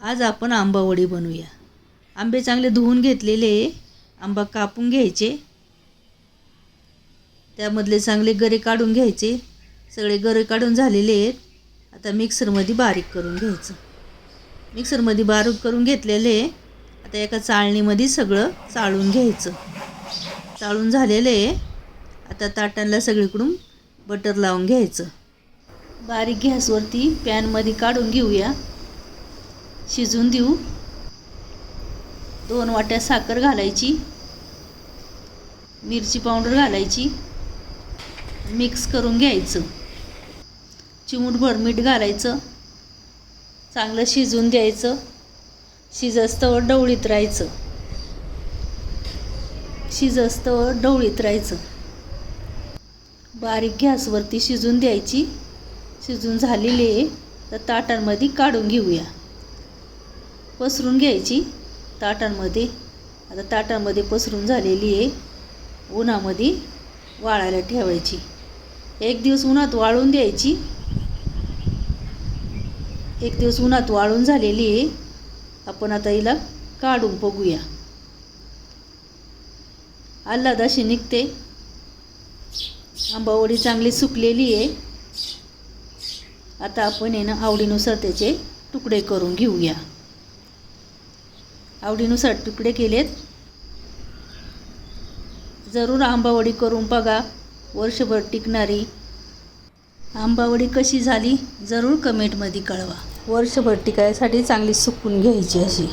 आज आपण आंबावडी बनवूया। आंबे चांगले धुवून घेतलेले, आंबा कापून घ्यायचे, त्यामधले चांगले गरे काढून घ्यायचे। सगळे गरे काढून झालेले आहेत। आता मिक्सरमध्ये बारीक करून घ्यायचं। मिक्सरमध्ये बारीक करून घेतलेले आता एका चाळणीमध्ये सगळं चाळून घ्यायचं। चाळून झालेले आता ताटांना सगळीकडून बटर लावून घ्यायचं। बारीक गॅसवरती पॅनमध्ये काढून घेऊया, शिजून देऊ। 2 वाट्या साखर घालायची, मिरची पावडर घालायची, मिक्स करून घ्यायचं। चिमूटभर मीठ घालायचं, चांगलं शिजून द्यायचं। शिजस्तवर ढवळीत राहायचं, शिजस्तवर ढवळीत राहायचं। बारीक गॅसवरती शिजून द्यायची। शिजून झालेली आहे तर ताटांमध्ये काढून घेऊया, पसरून घ्यायची ताटांमध्ये। आता ताटांमध्ये पसरून झालेली आहे, उन्हामध्ये वाळायला ठेवायची। 1 दिवस उन्हात वाळून द्यायची। 1 दिवस उन्हात वाळून झालेली आहे। आपण आता हिला काढून बघूया, आल्हाद अशी निघते। आंबावडी चांगली सुकलेली आहे। आता आपण ना आवडीनुसार त्याचे तुकडे करून घेऊया। आवडीनुसार तुकडे केलेत। जरूर आंबावडी करून बघा, वर्षभर टिकणारी। आंबावडी कशी झाली जरूर कमेंटमध्ये कळवा। वर्षभर टिकायसाठी चांगली सुकून घ्यायची अशी।